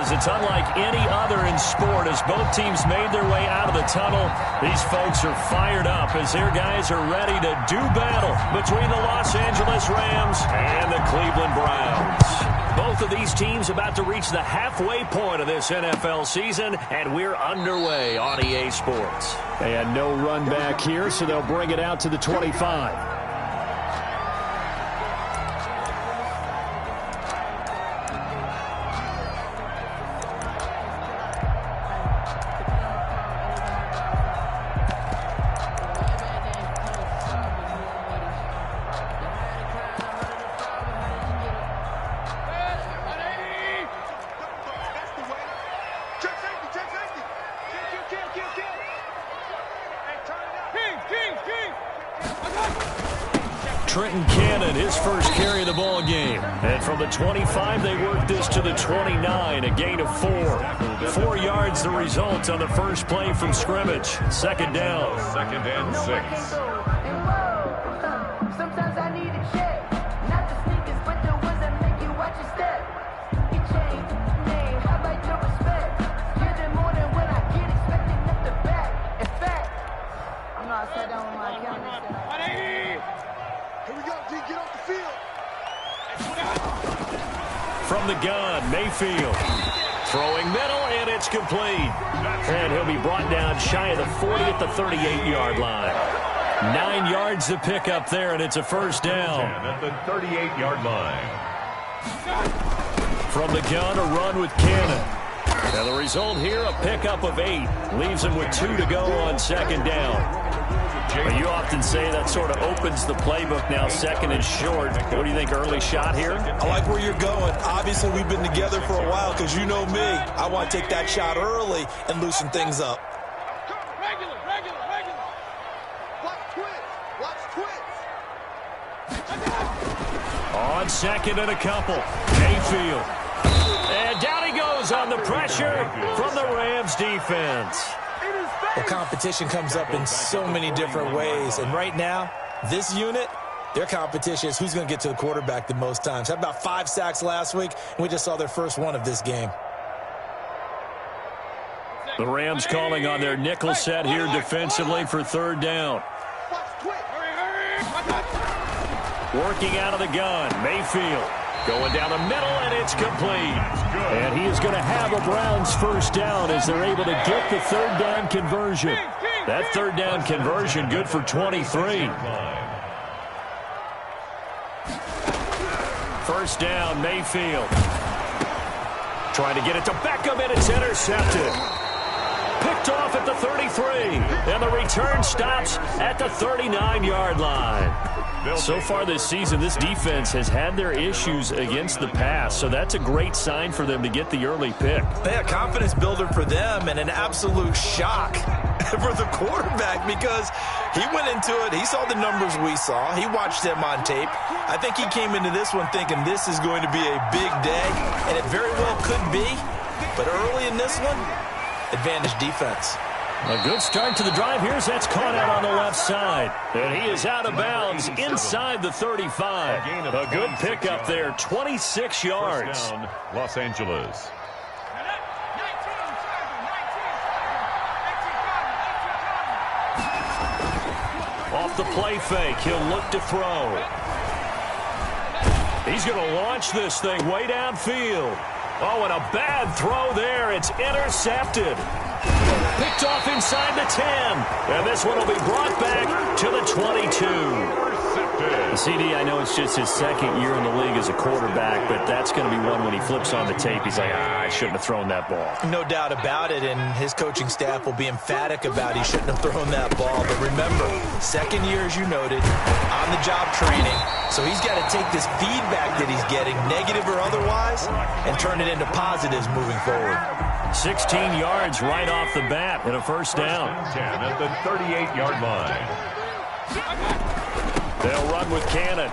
because it's unlike any other in sport. As both teams made their way out of the tunnel, these folks are fired up as their guys are ready to do battle between the Los Angeles Rams and the Cleveland Browns. Both of these teams about to reach the halfway point of this NFL season, and we're underway on EA Sports. And no run back here, so they'll bring it out to the 25. His first carry of the ball game. And from the 25, they work this to the 29, a gain of 4. 4 yards the result on the first play from scrimmage. Second down. 2nd and 6. Sometimes I need a check. Not the sneakers, but the ones that make you watch your step. You change name, how about your respect? You're the more than when I get expecting up the back. In fact, I'm not sat down with my account. Here we go, D, get off the field. From the gun, Mayfield. Throwing middle, and it's complete. And he'll be brought down shy of the 40 at the 38-yard line. 9 yards to pick up there, and it's a first down. At the 38-yard line. From the gun, a run with Cannon. And the result here, a pickup of 8. Leaves him with 2 to go on second down. But you often say that sort of opens the playbook now, second and short. What do you think, early shot here? I like where you're going. Obviously, we've been together for a while because you know me. I want to take that shot early and loosen things up. Regular. Watch twits. On second and a couple. Mayfield. And down he goes on the pressure from the Rams defense. Well, competition comes up in so many different ways. And right now, this unit, their competition is who's going to get to the quarterback the most times. Had about 5 sacks last week, and we just saw their first one of this game. The Rams calling on their nickel set here defensively for third down. Working out of the gun, Mayfield. Going down the middle, and it's complete. And he is going to have a Browns first down as they're able to get the third down conversion. That third down conversion good for 23. First down, Mayfield. Trying to get it to Beckham, and it's intercepted. Picked off at the 33. And the return stops at the 39-yard line. So far this season, this defense has had their issues against the pass, so that's a great sign for them to get the early pick. Yeah, confidence builder for them and an absolute shock for the quarterback because he went into it. He saw the numbers we saw. He watched them on tape. I think he came into this one thinking this is going to be a big day, and it very well could be. But early in this one, advantage defense. A good start to the drive. Here's that's caught out on the left side. And he is out of bounds inside the 35. A good pickup there, 26 yards. Down, Los Angeles. Off the play fake, he'll look to throw. He's going to launch this thing way downfield. Oh, and a bad throw there. It's intercepted. Picked off inside the 10. And this one will be brought back to the 22. CD, I know it's just his second year in the league as a quarterback, but that's going to be one when he flips on the tape. He's like, I shouldn't have thrown that ball. No doubt about it, and his coaching staff will be emphatic about he shouldn't have thrown that ball. But remember, second year, as you noted, on-the-job training. So he's got to take this feedback that he's getting, negative or otherwise, and turn it into positives moving forward. 16 yards right off the bat and a first down. 10 at the 38-yard line. They'll run with Cannon.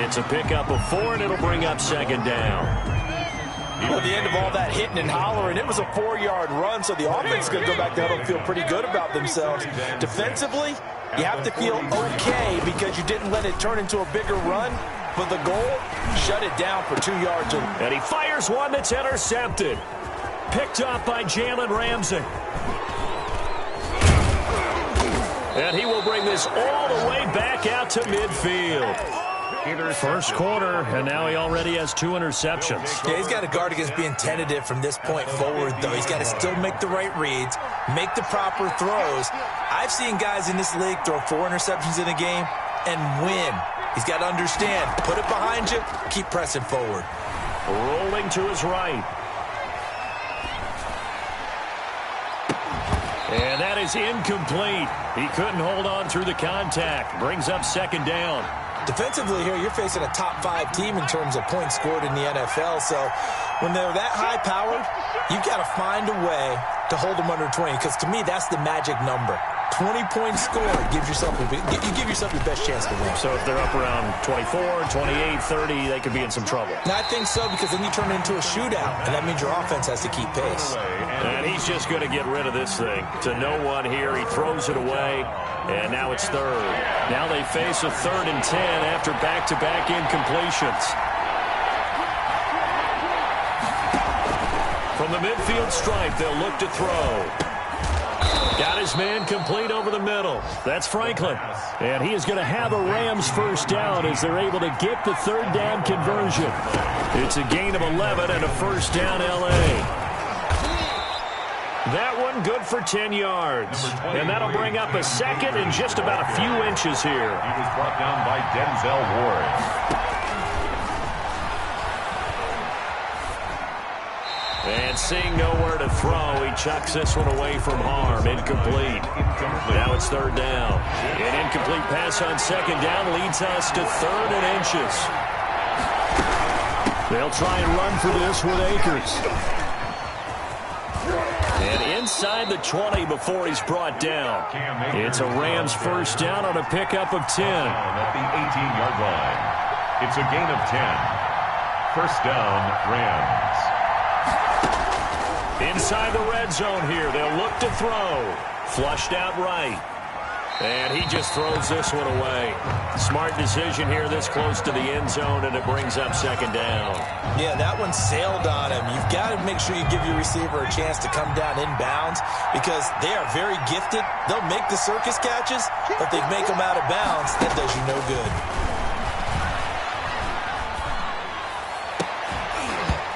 It's a pickup of 4, and it'll bring up second down. At the end of all that hitting and hollering, it was a 4-yard run, so the offense is going to go back there and feel pretty good about themselves. Defensively, you have to feel okay because you didn't let it turn into a bigger run. but the goal, shut it down for 2 yards. And he fires one that's intercepted. Picked up by Jalen Ramsey. And he will bring this all the way back out to midfield. First quarter, and now he already has 2 interceptions. Yeah, he's got to guard against being tentative from this point forward, though. He's got to still make the right reads, make the proper throws. I've seen guys in this league throw 4 interceptions in a game and win. He's got to understand, put it behind you, keep pressing forward. Rolling to his right. And that is incomplete. He couldn't hold on through the contact. Brings up second down. Defensively here, you're facing a top 5 team in terms of points scored in the NFL. So when they're that high-powered, you've got to find a way to hold them under 20. Because to me, that's the magic number. 20-point score gives yourself you give yourself your best chance to win. So if they're up around 24, 28, 30, they could be in some trouble. No, I think so, because then you turn it into a shootout, and that means your offense has to keep pace. And he's just going to get rid of this thing. To no one here, he throws it away, and now it's third. Now they face a 3rd and 10 after back-to-back incompletions. From the midfield stripe, they'll look to throw. Got his man complete over the middle. That's Franklin. And he is going to have a Rams first down as they're able to get the 3rd down conversion. It's a gain of 11 and a first down L.A. That one good for 10 yards. And that'll bring up a second and just about a few inches here. He was brought down by Denzel Ward. And seeing nowhere to throw, he chucks this one away from harm. Incomplete. Now it's 3rd down. An incomplete pass on 2nd down leads us to 3rd and inches. They'll try and run for this with Akers. And inside the 20 before he's brought down. It's a Rams first down on a pickup of 10. At the 18-yard line. It's a gain of 10. First down, Rams. Inside the red zone here, they'll look to throw. Flushed out right. And he just throws this one away. Smart decision here this close to the end zone, and it brings up 2nd down. Yeah, that one sailed on him. You've got to make sure you give your receiver a chance to come down inbounds because they are very gifted. They'll make the circus catches, but they make them out of bounds. That does you no good.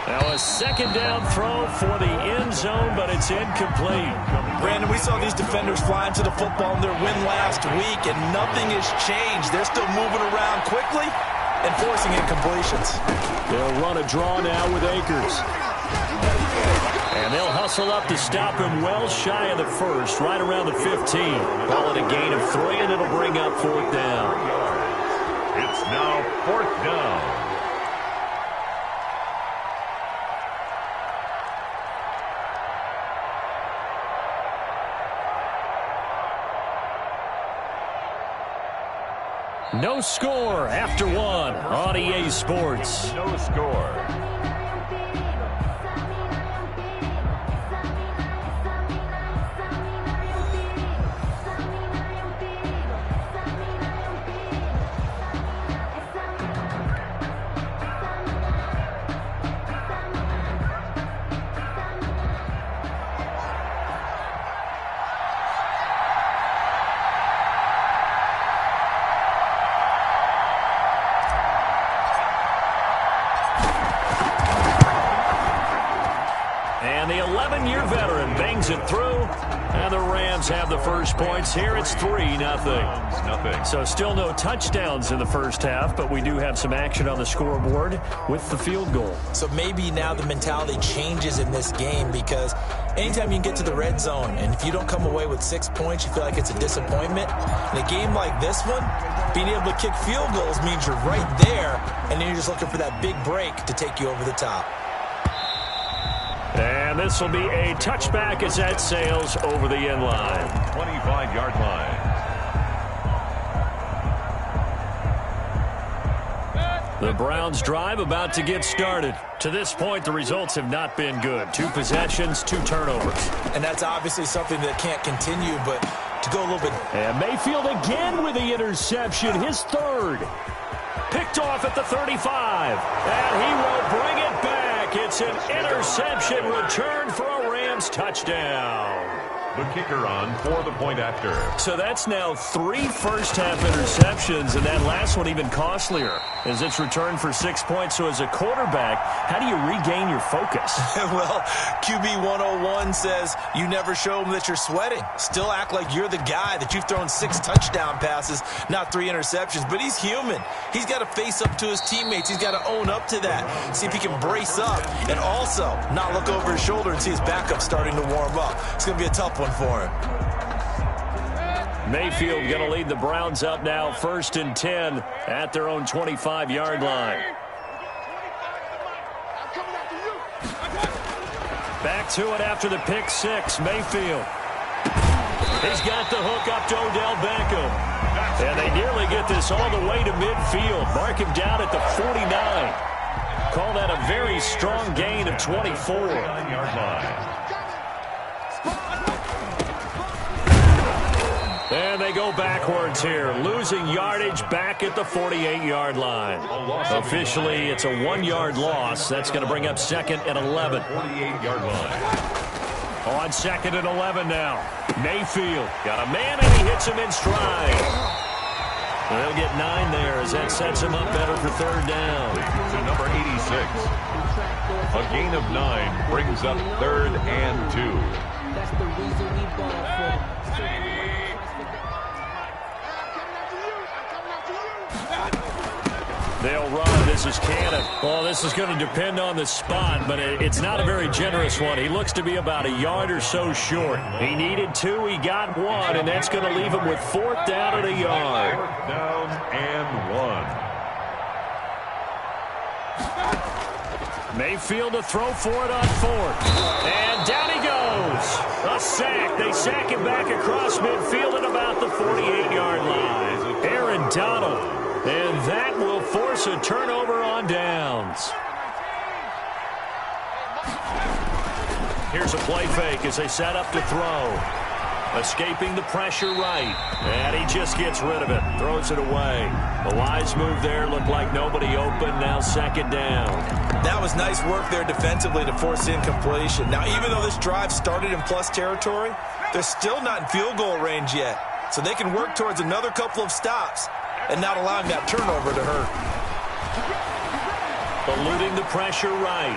Now a 2nd down throw for the end zone, but it's incomplete. Brandon, we saw these defenders flying to the football in their win last week, and nothing has changed. They're still moving around quickly and forcing incompletions. They'll run a draw now with Akers. And they'll hustle up to stop him well shy of the first, right around the 15. Call it a gain of 3, and it'll bring up 4th down. It's now 4th down. No score after 1 on EA Sports. No score. And the 11-year veteran bangs it through. And the Rams have the first points here. It's 3-0. So still no touchdowns in the first half, but we do have some action on the scoreboard with the field goal. So maybe now the mentality changes in this game because anytime you can get to the red zone, and if you don't come away with 6 points, you feel like it's a disappointment. In a game like this one, being able to kick field goals means you're right there, and then you're just looking for that big break to take you over the top. And this will be a touchback as that sails over the end line. 25-yard line. The Browns drive about to get started. To this point, the results have not been good. 2 possessions, 2 turnovers. And that's obviously something that can't continue, but to go a little bit. And Mayfield again with the interception, his 3rd. Picked off at the 35. And he will bring it back. It's an interception return for a Rams touchdown. The kicker on for the point after. So that's now 3 first-half interceptions, and that last one even costlier as it's returned for 6 points. So as a quarterback, how do you regain your focus? Well, QB 101 says you never show them that you're sweating. Still act like you're the guy, that you've thrown 6 touchdown passes, not 3 interceptions. But he's human. He's got to face up to his teammates. He's got to own up to that. See if he can brace up and also not look over his shoulder and see his backup starting to warm up. It's going to be a tough one for him. Mayfield going to lead the Browns up now, 1st and 10 at their own 25-yard line. Back to it after the pick 6, Mayfield. He's got the hook up to Odell Beckham. And they nearly get this all the way to midfield. Mark him down at the 49. Call that a very strong gain of 24. 9-yard line. And they go backwards here, losing yardage back at the 48-yard line. Officially, it's a 1-yard loss. That's going to bring up 2nd and 11. 48-yard line. On 2nd and 11 now. Mayfield got a man, and he hits him in stride. They'll get 9 there as that sets him up better for 3rd down. To number 86. A gain of 9 brings up 3rd and 2. That's the reason we ball for. They'll run. This is Cannon. Well, this is going to depend on the spot, but it's not a very generous one. He looks to be about a yard or so short. He needed 2. He got 1, and that's going to leave him with 4th down and a yard. 4th down and 1. Mayfield to throw for it on 4th. And down he goes. A sack. They sack him back across midfield at about the 48-yard line. Aaron Donald. And that will force a turnover on downs. Here's a play fake as they set up to throw. Escaping the pressure right. And he just gets rid of it. Throws it away. A wise move there. Looked like nobody open. Now 2nd down. That was nice work there defensively to force the incompletion. Now, even though this drive started in plus territory, they're still not in field goal range yet. So they can work towards another couple of stops and not allowing that turnover to hurt. Eluding the pressure right.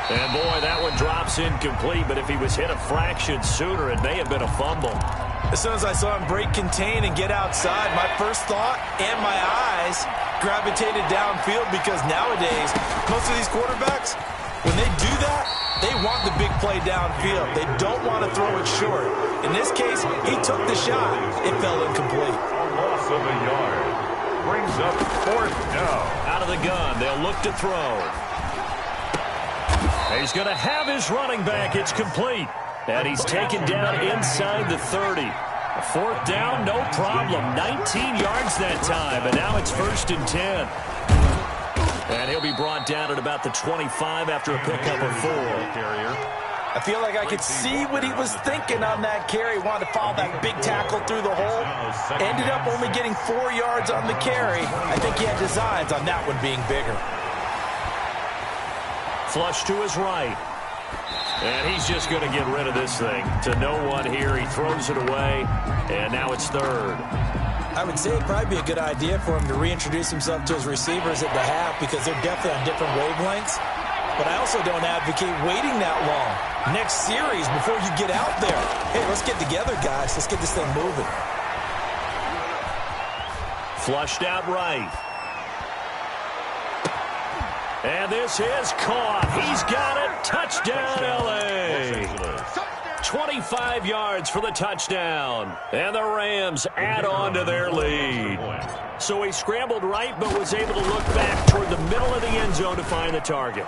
And, boy, that one drops incomplete, but if he was hit a fraction sooner, it may have been a fumble. As soon as I saw him break contain and get outside, my first thought and my eyes gravitated downfield because nowadays, most of these quarterbacks, when they do that, they want the big play downfield. They don't want to throw it short. In this case, he took the shot. It fell incomplete. A loss of a yard. Brings up 4th down. Out of the gun, they'll look to throw. He's going to have his running back. It's complete. And he's taken down inside the 30. A 4th down, no problem. 19 yards that time, and now it's 1st and 10. And he'll be brought down at about the 25 after a pickup of 4. I feel like I could see what he was thinking on that carry. Wanted to follow that big tackle through the hole. Ended up only getting 4 yards on the carry. I think he had designs on that one being bigger. Flush to his right. And he's just going to get rid of this thing. To no one here. He throws it away. And now it's 3rd. I would say it'd probably be a good idea for him to reintroduce himself to his receivers at the half because they're definitely on different wavelengths. But I also don't advocate waiting that long. Next series, before you get out there, hey, let's get together, guys. Let's get this thing moving. Flushed out right. And this is caught. He's got it. Touchdown, L.A. 25 yards for the touchdown. And the Rams add on to their lead. So he scrambled right but was able to look back toward the middle of the end zone to find the target.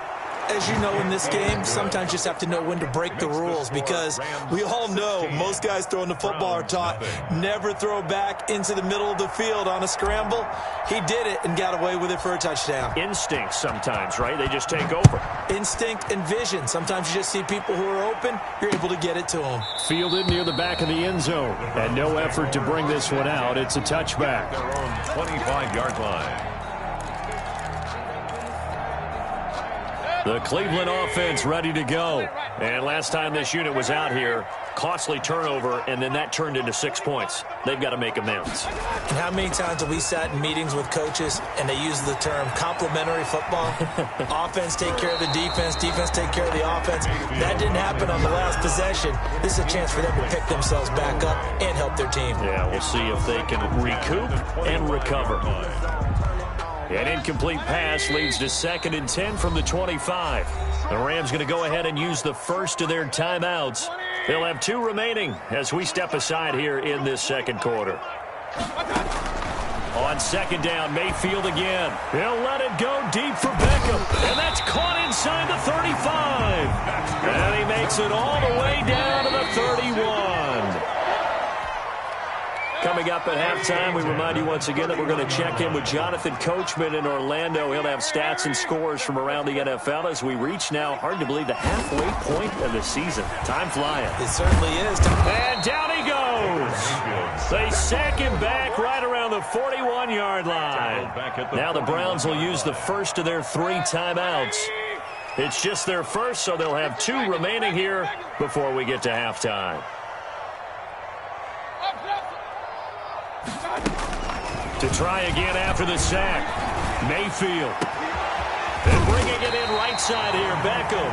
As you know, in this game, sometimes you just have to know when to break the rules because we all know most guys throwing the football are taught never throw back into the middle of the field on a scramble. He did it and got away with it for a touchdown. Instinct sometimes, right? They just take over. Instinct and vision. Sometimes you just see people who are open, you're able to get it to them. Fielded near the back of the end zone. And no effort to bring this one out. It's a touchback. Their own 25-yard line. The Cleveland offense ready to go. And last time this unit was out here, costly turnover, and then that turned into 6 points. They've got to make amends. And how many times have we sat in meetings with coaches and they use the term complementary football? Offense take care of the defense, defense take care of the offense. That didn't happen on the last possession. This is a chance for them to pick themselves back up and help their team. Yeah, we'll see if they can recoup and recover. An incomplete pass leads to 2nd and 10 from the 25. The Rams going to go ahead and use the first of their timeouts. They'll have 2 remaining as we step aside here in this second quarter. On 2nd down, Mayfield again. He'll let it go deep for Beckham. And that's caught inside the 35. And he makes it all the way down to the 31. Coming up at halftime, we remind you once again that we're going to check in with Jonathan Coachman in Orlando. He'll have stats and scores from around the NFL as we reach now, hard to believe, the halfway point of the season. Time flying. It certainly is. And down he goes. They sack him back right around the 41-yard line. Now the Browns will use the first of their 3 timeouts. It's just their first, so they'll have 2 remaining here before we get to halftime. To try again after the sack, Mayfield. And bringing it in right side here, Beckham.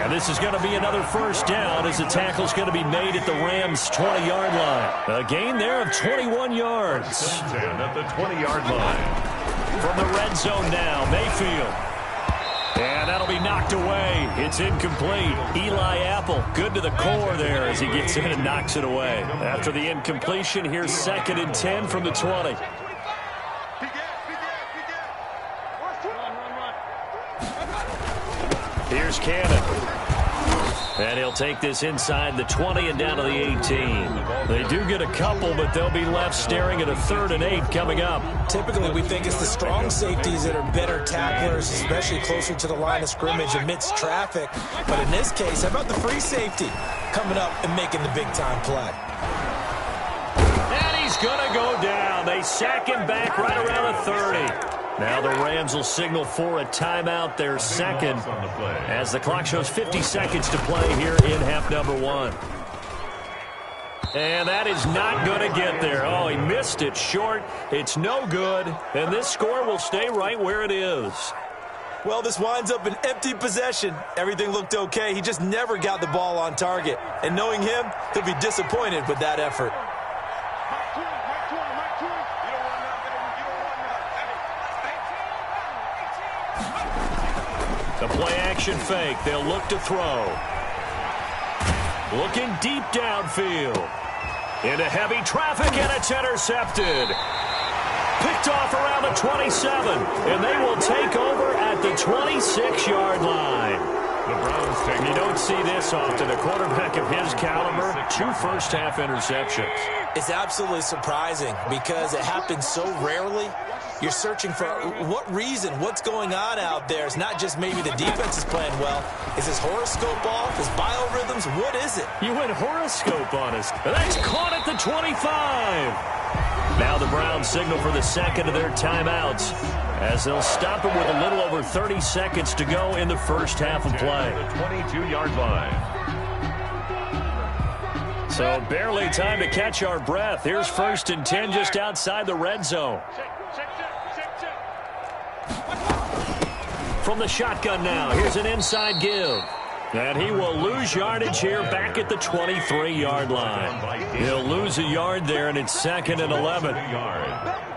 And this is going to be another first down as the tackle's going to be made at the Rams' 20-yard line. A gain there of 21 yards. At the 20-yard line. From the red zone now, Mayfield. And that'll be knocked away. It's incomplete. Eli Apple, good to the core there as he gets in and knocks it away. After the incompletion, here's 2nd and 10 from the 20. Here's Cannon. And he'll take this inside the 20 and down to the 18. They do get a couple, but they'll be left staring at a 3rd and 8 coming up. Typically, we think it's the strong safeties that are better tacklers, especially closer to the line of scrimmage amidst traffic. But in this case, how about the free safety coming up and making the big-time play? And he's going to go down. They sack him back right around the 30. Now the Rams will signal for a timeout, their 2nd, as the clock shows 50 seconds to play here in half number 1. And that is not going to get there. Oh, he missed it short. It's no good, and this score will stay right where it is. Well, this winds up an empty possession. Everything looked okay. He just never got the ball on target. And knowing him, he'll be disappointed with that effort. The play-action fake. They'll look to throw. Looking deep downfield. Into heavy traffic, and it's intercepted. Picked off around the 27, and they will take over at the 26-yard line. The Browns take. You don't see this often. A quarterback of his caliber, 2 first-half interceptions. It's absolutely surprising because it happens so rarely. You're searching for what reason, what's going on out there. It's not just maybe the defense is playing well. Is his horoscope off? His biorhythms? What is it? You went horoscope on us. That's caught at the 25. Now the Browns signal for the 2nd of their timeouts as they'll stop it with a little over 30 seconds to go in the first half of play. The 22-yard line. So barely time to catch our breath. Here's 1st and 10 just outside the red zone. From the shotgun now, here's an inside give. And he will lose yardage here back at the 23-yard line. He'll lose a yard there, and it's 2nd and 11.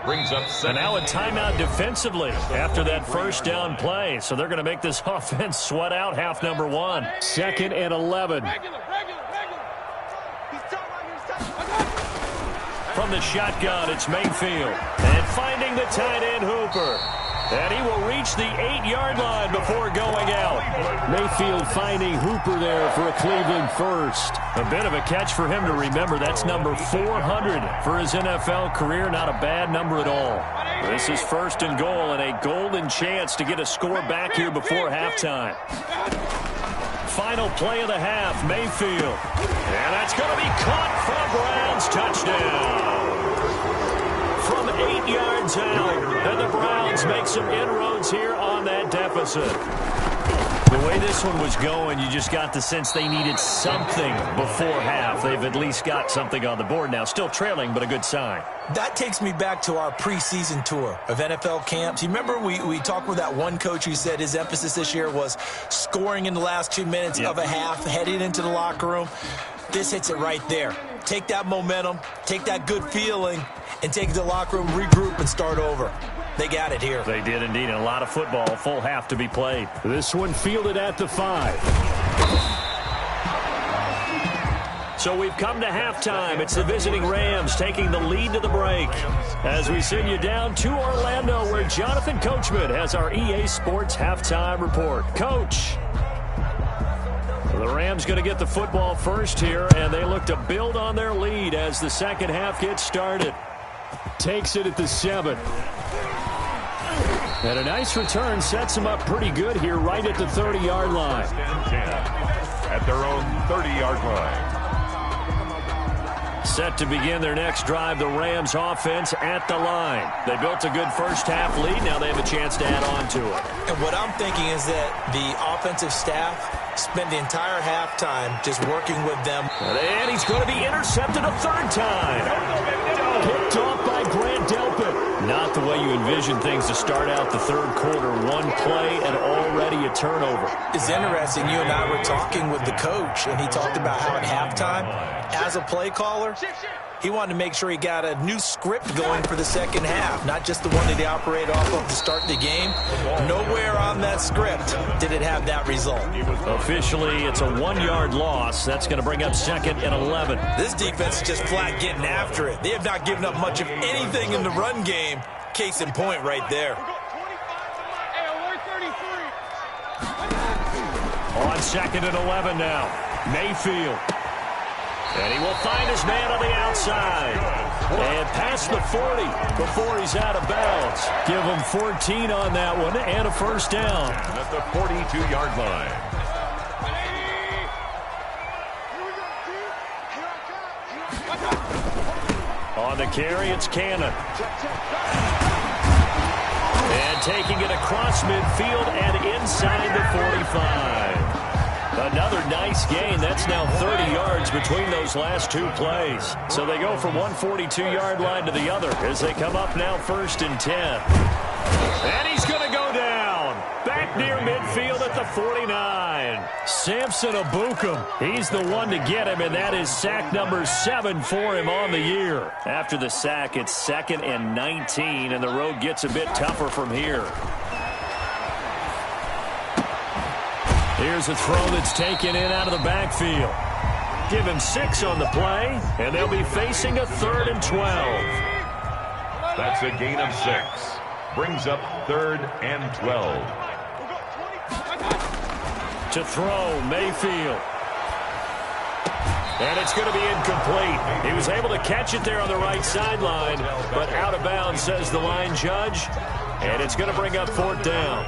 Brings up and now a timeout defensively after that first down play. So they're going to make this offense sweat out half number 1. 2nd and 11. From the shotgun, it's Mayfield. And finding the tight end Hooper. And he will reach the 8-yard line before going out. Mayfield finding Hooper there for a Cleveland first. A bit of a catch for him to remember. That's number 400 for his NFL career. Not a bad number at all. This is 1st and goal and a golden chance to get a score back here before halftime. Final play of the half, Mayfield. And that's going to be caught for a Browns touchdown. From 8 yards out, and the Browns make some inroads here on that deficit. The way this one was going, you just got the sense they needed something before half. They've at least got something on the board now. Still trailing, but a good sign. That takes me back to our preseason tour of NFL camps. You remember we talked with that one coach who said his emphasis this year was scoring in the last 2 minutes of a half, heading into the locker room. This hits it right there. Take that momentum, take that good feeling, and take it to the locker room, regroup, and start over. They got it here. They did indeed, and a lot of football, full half to be played. This one fielded at the 5. So we've come to halftime. It's the visiting Rams taking the lead to the break. As we send you down to Orlando, where Jonathan Coachman has our EA Sports halftime report. Coach. The Rams going to get the football first here, and they look to build on their lead as the second half gets started. Takes it at the 7. And a nice return sets them up pretty good here right at the 30-yard line. 10 at their own 30-yard line. Set to begin their next drive, the Rams offense at the line. They built a good first half lead. Now they have a chance to add on to it. And what I'm thinking is that the offensive staff spent the entire halftime just working with them. And he's going to be intercepted a third time. Picked off by Grant Delpit. Not the way you envision things to start out the third quarter. One play and already a turnover. It's interesting. You and I were talking with the coach, and he talked about how at halftime, as a play caller, he wanted to make sure he got a new script going for the second half, not just the one that he operated off of to start the game. Nowhere on that script did it have that result. Officially, it's a 1-yard loss. That's going to bring up 2nd and 11. This defense is just flat getting after it. They have not given up much of anything in the run game. Case in point right there. On 2nd and 11 now. Mayfield. And he will find his man on the outside. And past the 40 before he's out of bounds. Give him 14 on that one and a first down. At the 42-yard line. On the carry, it's Cannon. And taking it across midfield and inside the 45. Another nice gain. That's now 30 yards between those last two plays. So they go from one 42-yard line to the other as they come up now 1st and 10. And he's going to go down. Back near midfield at the 49. Samson Abukum. He's the one to get him, and that is sack number 7 for him on the year. After the sack, it's 2nd and 19, and the road gets a bit tougher from here. Here's a throw that's taken in out of the backfield. Give him 6 on the play, and they'll be facing a 3rd and 12. That's a gain of 6. Brings up 3rd and 12. To throw, Mayfield. And it's going to be incomplete. He was able to catch it there on the right sideline, but out of bounds, says the line judge. And it's going to bring up 4th down.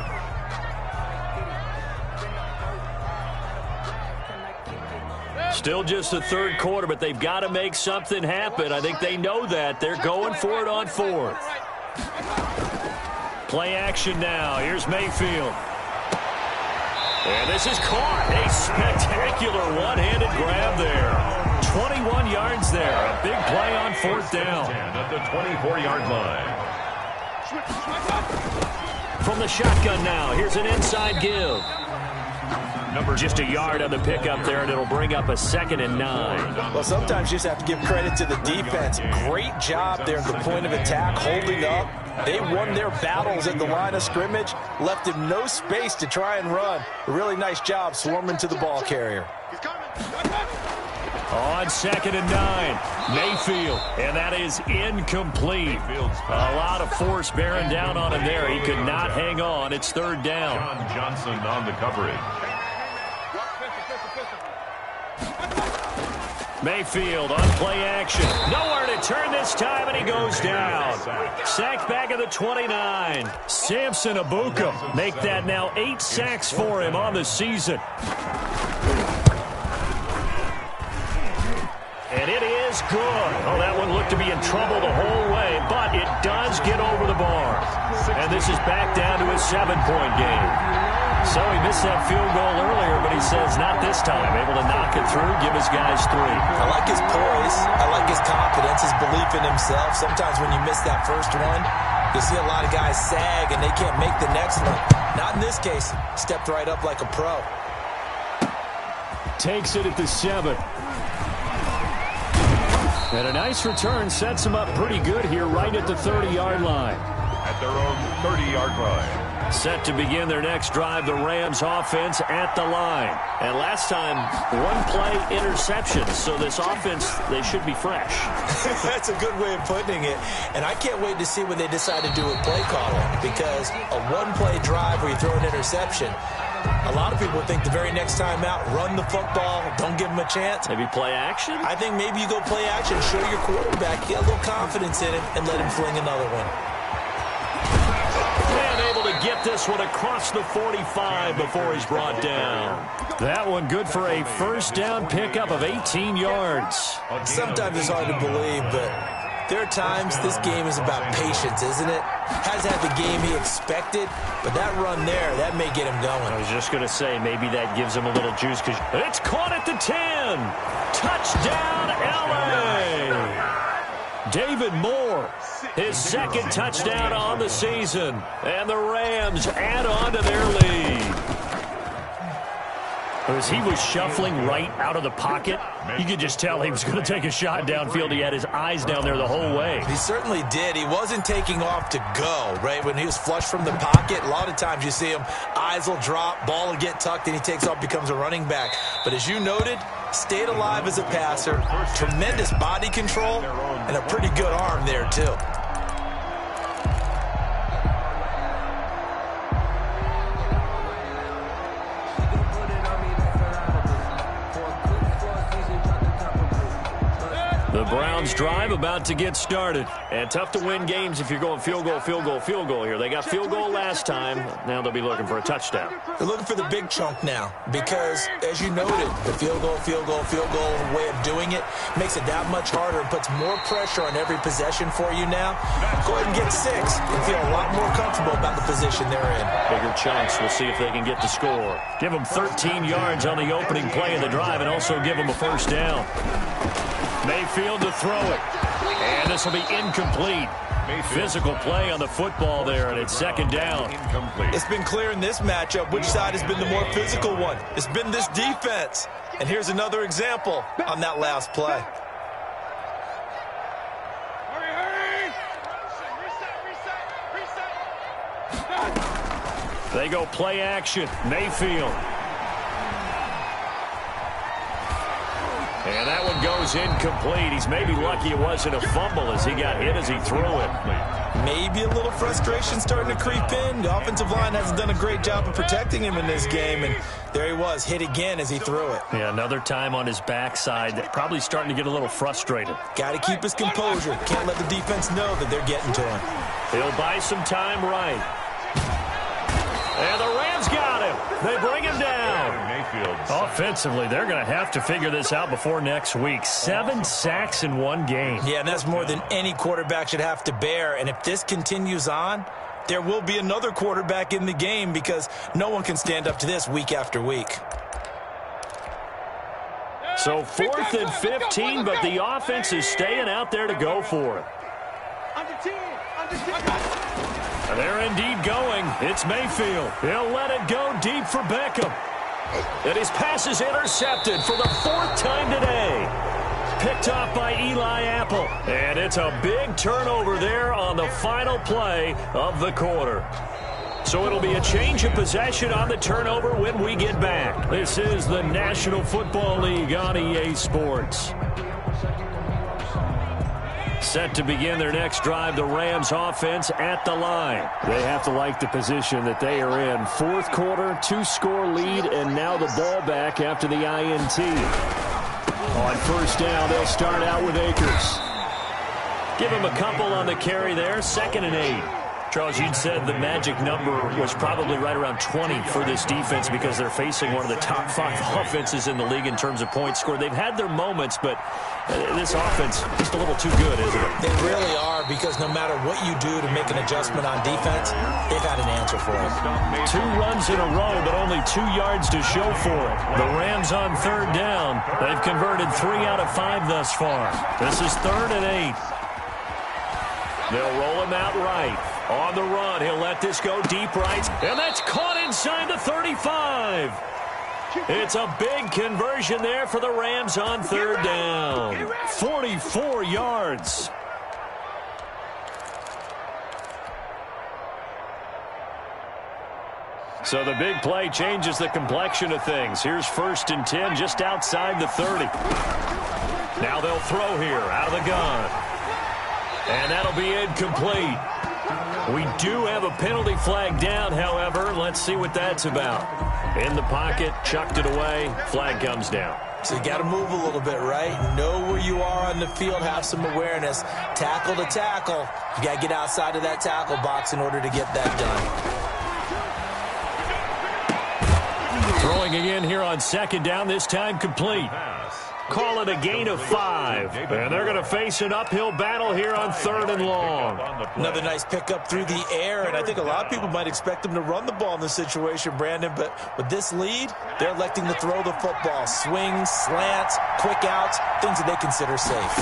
Still just the third quarter, but they've got to make something happen. I think they know that. They're going for it on 4th. Play action now. Here's Mayfield. And this is caught. A spectacular one-handed grab there. 21 yards there. A big play on 4th down. At the 24-yard line. From the shotgun now, here's an inside give. Just a yard on the pickup there, and it'll bring up a 2nd and 9. Well, sometimes you just have to give credit to the defense. Great job there at the point of attack, holding up. They won their battles at the line of scrimmage, left him no space to try and run. A really nice job swarming to the ball carrier. On 2nd and 9, Mayfield, and that is incomplete. A lot of force bearing down on him there. He could not hang on. It's 3rd down. John Johnson on the coverage. Mayfield on play action. Nowhere to turn this time, and he goes down. Sacked back at the 29. Samson Abukum. Make that now 8 sacks for him on the season. And it is good. Oh, that one looked to be in trouble the whole way, but it does get over the bar. And this is back down to a 7-point game. So he missed that field goal earlier, but he says not this time. Able to knock it through, give his guys 3. I like his poise. I like his confidence, his belief in himself. Sometimes when you miss that first one, you see a lot of guys sag and they can't make the next one. Not in this case. Stepped right up like a pro. Takes it at the 7. And a nice return sets him up pretty good here right at the 30-yard line. At their own 30-yard line. Set to begin their next drive, the Rams offense at the line. And last time, one-play interception, so this offense, they should be fresh. That's a good way of putting it. And I can't wait to see what they decide to do with play calling, because a one-play drive where you throw an interception, a lot of people think the very next time out, run the football, don't give them a chance. Maybe play action? I think maybe you go play action, show your quarterback, get a little confidence in him, and let him fling another one. And able to get this one across the 45 before he's brought down. That one good for a first down pickup of 18 yards. Sometimes it's hard to believe, but there are times this game is about patience, isn't it? Hasn't had the game he expected, but that run there, that may get him going. I was just going to say, maybe that gives him a little juice, because it's caught at the 10. Touchdown, L.A. David Moore, his second touchdown on the season. And the Rams add on to their lead. As he was shuffling right out of the pocket, you could just tell he was going to take a shot downfield. He had his eyes down there the whole way. He certainly did. He wasn't taking off to go, right? When he was flush from the pocket, a lot of times you see him, eyes will drop, ball will get tucked, and he takes off, becomes a running back. But as you noted, stayed alive as a passer, tremendous body control, and a pretty good arm there, too. The Browns drive about to get started. And tough to win games if you're going field goal, field goal, field goal here. They got field goal last time. Now they'll be looking for a touchdown. They're looking for the big chunk now because, as you noted, the field goal way of doing it makes it that much harder and puts more pressure on every possession for you now. Go ahead and get 6 and feel a lot more comfortable about the position they're in. Bigger chunks. We'll see if they can get the score. Give them 13 yards on the opening play of the drive and also give them a first down. Mayfield to throw it. And this will be incomplete. Physical play on the football there, and it's second down. Incomplete. It's been clear in this matchup which side has been the more physical one. It's been this defense. And here's another example on that last play. They go play action. Mayfield. And that one goes incomplete. He's maybe lucky it wasn't a fumble as he got hit as he threw it. Maybe a little frustration starting to creep in. The offensive line hasn't done a great job of protecting him in this game, and there he was, hit again as he threw it. Yeah, another time on his backside, probably starting to get a little frustrated. Got to keep his composure. Can't let the defense know that they're getting to him. He'll buy some time right. And the Rams got him. They bring him down. Offensively, they're going to have to figure this out before next week. 7 sacks in one game. Yeah, and that's more than any quarterback should have to bear. And if this continues on, there will be another quarterback in the game because no one can stand up to this week after week. So 4th and 15, but the offense is staying out there to go for it. And they're indeed going. It's Mayfield. He'll let it go deep for Beckham. And his pass is intercepted for the 4th time today. Picked off by Eli Apple. And it's a big turnover there on the final play of the quarter. So it'll be a change of possession on the turnover when we get back. This is the National Football League on EA Sports. Set to begin their next drive, the Rams offense at the line. They have to like the position that they are in. 4th quarter, 2-score lead, and now the ball back after the INT. On first down, they'll start out with Akers. Give him a couple on the carry there, 2nd and 8. Charles, you'd said the magic number was probably right around 20 for this defense because they're facing one of the top 5 offenses in the league in terms of points scored. They've had their moments, but this offense just a little too good, isn't it? They really are, because no matter what you do to make an adjustment on defense, they've had an answer for it. 2 runs in a row, but only 2 yards to show for it. The Rams on 3rd down. They've converted 3 out of 5 thus far. This is 3rd and 8. They'll roll him out right. On the run, he'll let this go deep right. And that's caught inside the 35. It's a big conversion there for the Rams on 3rd down. 44 yards. So the big play changes the complexion of things. Here's 1st and 10 just outside the 30. Now they'll throw here out of the gun. And that'll be incomplete. We do have a penalty flag down, however. Let's see what that's about. In the pocket, chucked it away, flag comes down. So you got to move a little bit, right? Know where you are on the field, have some awareness. Tackle to tackle. You got to get outside of that tackle box in order to get that done. Throwing again here on 2nd down, this time complete. Call it a gain of 5. And they're going to face an uphill battle here on 3rd and long. Another nice pickup through the air, and I think a lot of people might expect them to run the ball in this situation, Brandon, but with this lead, they're electing to throw the football. Swings, slants, quick outs, things that they consider safe.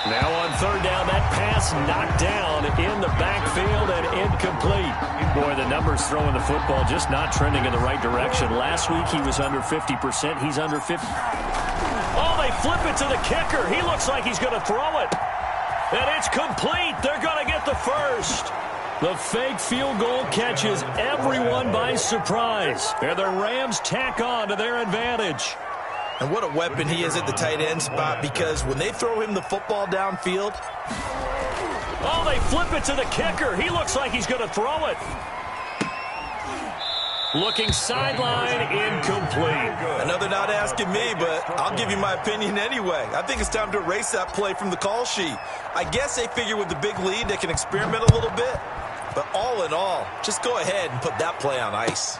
Now on 3rd down, that pass knocked down in the backfield and incomplete. Boy, the numbers throwing the football just not trending in the right direction. Last week he was under 50%. He's under 50. Oh, they flip it to the kicker. He looks like he's going to throw it. And it's complete. They're going to get the first. The fake field goal catches everyone by surprise. And the Rams tack on to their advantage. And what a weapon he is at the tight end spot, because when they throw him the football downfield. Oh, they flip it to the kicker. He looks like he's going to throw it. Looking sideline, incomplete. Another not asking me, but I'll give you my opinion anyway. I think it's time to erase that play from the call sheet. I guess they figure with the big lead they can experiment a little bit. But all in all, just go ahead and put that play on ice.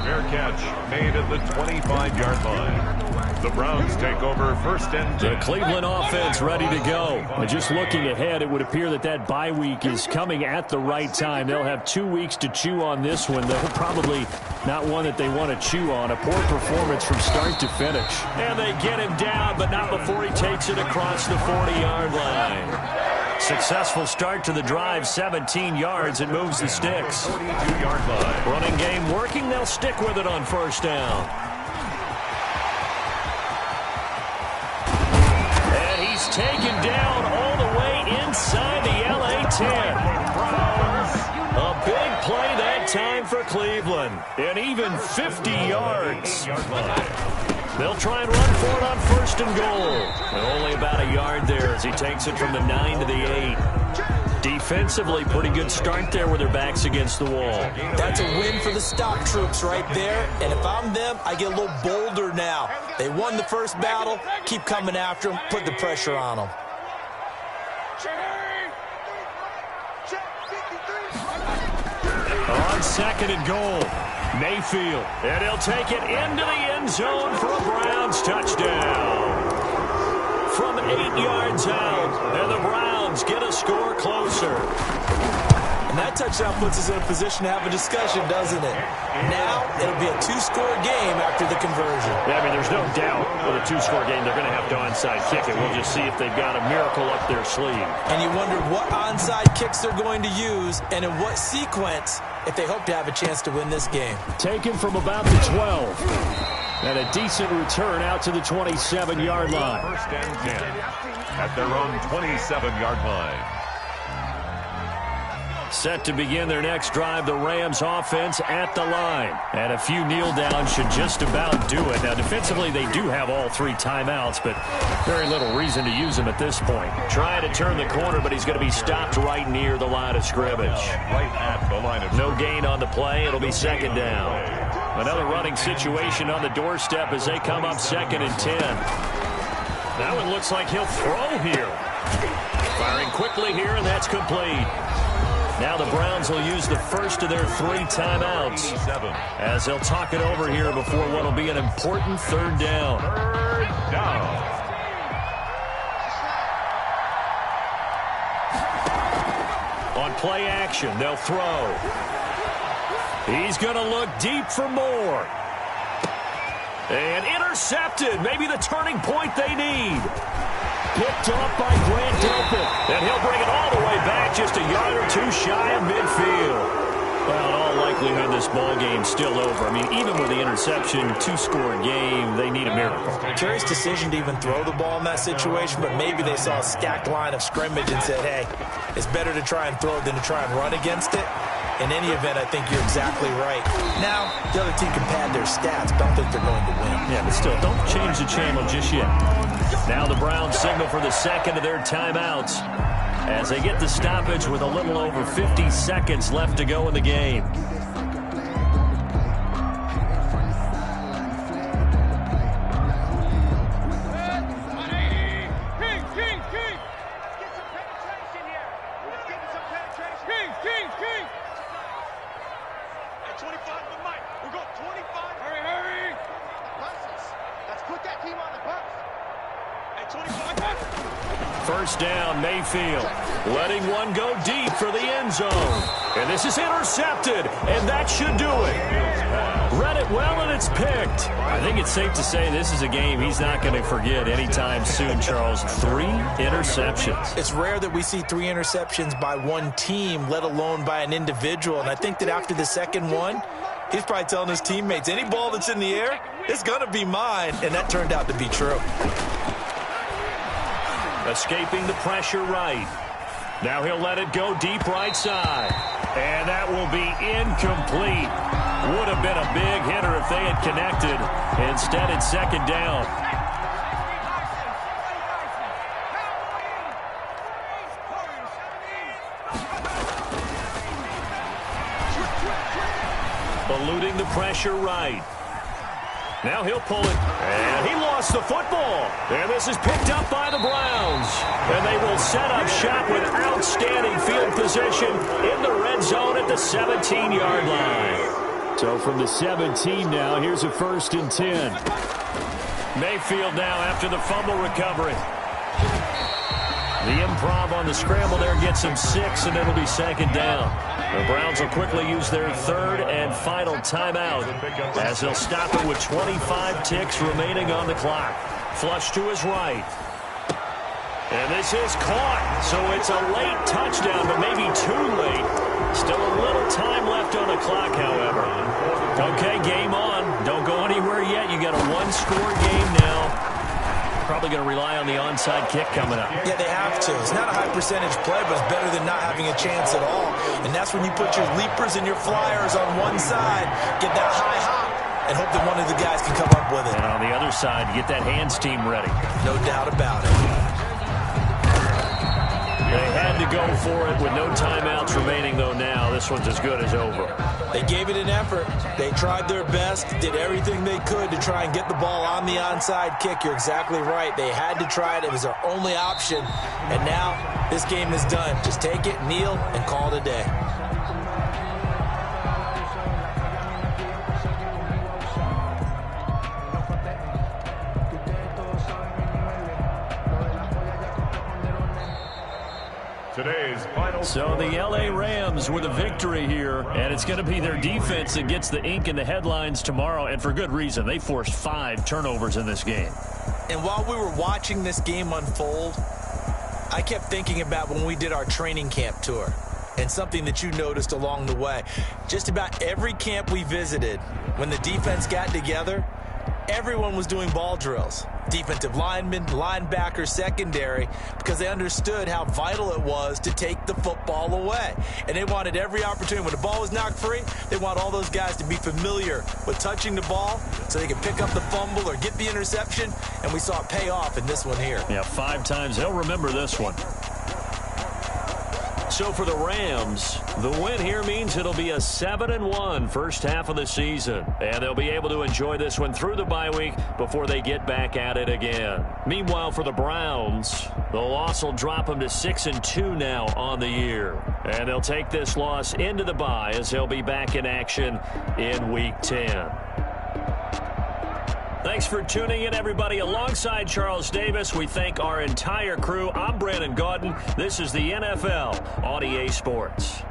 Fair catch made at the 25-yard line. The Browns take over 1st and 10. The Cleveland offense ready to go. And just looking ahead, it would appear that that bye week is coming at the right time. They'll have 2 weeks to chew on this one, though probably not one that they want to chew on. A poor performance from start to finish. And they get him down, but not before he takes it across the 40-yard line. Successful start to the drive, 17 yards, and moves the sticks. 42-yard line. Running game working, they'll stick with it on 1st down. And he's taken down all the way inside the LA 10. A big play that time for Cleveland. And even 50 yards. They'll try and run for it on 1st and goal. And only about a yard there as he takes it from the 9 to the 8. Defensively, pretty good start there with their backs against the wall. That's a win for the stop troops right there. And if I'm them, I get a little bolder now. They won the first battle. Keep coming after them. Put the pressure on them. On 2nd and goal. Mayfield, and he'll take it into the end zone for a Browns touchdown. From 8 yards out, and the Browns get a score closer. And that touchdown puts us in a position to have a discussion, doesn't it? Now, it'll be a 2-score game after the conversion. Yeah, I mean, there's no doubt with a 2-score game, they're going to have to onside kick it. We'll just see if they've got a miracle up their sleeve. And you wonder what onside kicks they're going to use and in what sequence if they hope to have a chance to win this game. Taken from about the 12. And a decent return out to the 27-yard line. 1st and 10 at their own 27-yard line. Set to begin their next drive, the Rams offense at the line. And a few kneel downs should just about do it. Now, defensively, they do have all 3 timeouts, but very little reason to use them at this point. Trying to turn the corner, but he's going to be stopped right near the line of scrimmage. Right at the line of No gain on the play. It'll be 2nd down. Another running situation on the doorstep as they come up 2nd and 10. That one looks like he'll throw here. Firing quickly here, and that's complete. Now the Browns will use the first of their 3 timeouts as they'll talk it over here before what will be an important third down. Third down. On play action, they'll throw. He's going to look deep for more. And intercepted. Maybe the turning point they need. Picked up by Grant Delpit. And he'll bring it all the way back just a yard or 2 shy of midfield. Well, in all likelihood, this ball game's still over. I mean, even with the interception, 2-score game, they need a miracle. Curious decision to even throw the ball in that situation, but maybe they saw a stacked line of scrimmage and said, hey, it's better to try and throw than to try and run against it. In any event, I think you're exactly right. Now, the other team can pad their stats, but I don't think they're going to win. Yeah, but still, don't change the channel just yet. Now the Browns signal for the second of their timeouts as they get the stoppage with a little over 50 seconds left to go in the game. First down, Mayfield. Letting one go deep for the end zone. And this is intercepted, and that should do it. Read it well, and it's picked. I think it's safe to say this is a game he's not going to forget anytime soon, Charles. 3 interceptions. It's rare that we see 3 interceptions by one team, let alone by an individual. And I think that after the second one, he's probably telling his teammates, any ball that's in the air, it's going to be mine. And that turned out to be true. Escaping the pressure right. Now he'll let it go deep right side. And that will be incomplete. Would have been a big hitter if they had connected. Instead, it's second down. Eluding the pressure right. Now he'll pull it, and he lost the football. And this is picked up by the Browns. And they will set up shop with outstanding field position in the red zone at the 17-yard line. So from the 17 now, here's a 1st and 10. Mayfield now after the fumble recovery. The improv on the scramble there gets him 6, and it'll be second down. The Browns will quickly use their 3rd and final timeout as they'll stop it with 25 ticks remaining on the clock. Flush to his right. And this is caught, so it's a late touchdown, but maybe too late. Still a little time left on the clock, however. Okay, game on. Don't go anywhere yet. You got a 1-score game now. Probably going to rely on the onside kick coming up. Yeah, they have to. It's not a high percentage play, but it's better than not having a chance at all. And that's when you put your leapers and your flyers on one side, get that high hop, and hope that one of the guys can come up with it. And on the other side, get that hands team ready. No doubt about it. They had to go for it with no timeouts remaining, though now. This one's as good as over. They gave it an effort. They tried their best, did everything they could to try and get the ball on the onside kick. You're exactly right. They had to try it. It was their only option. And now this game is done. Just take it, kneel, and call it a day. Today's final. So the L.A. Rams with a victory here, and it's going to be their defense that gets the ink in the headlines tomorrow, and for good reason. They forced 5 turnovers in this game. And while we were watching this game unfold, I kept thinking about when we did our training camp tour and something that you noticed along the way. Just about every camp we visited, when the defense got together, everyone was doing ball drills. Defensive linemen, linebackers, secondary, because they understood how vital it was to take the football away. And they wanted every opportunity. When the ball was knocked free, they want all those guys to be familiar with touching the ball so they can pick up the fumble or get the interception. And we saw it pay off in this one here. Yeah, 5 times. They'll remember this one. So for the Rams, the win here means it'll be a 7-1 first half of the season. And they'll be able to enjoy this one through the bye week before they get back at it again. Meanwhile, for the Browns, the loss will drop them to 6-2 now on the year. And they'll take this loss into the bye as they'll be back in action in Week 10. Thanks for tuning in, everybody. Alongside Charles Davis, we thank our entire crew. I'm Brandon Gaudin. This is the NFL on EA Sports.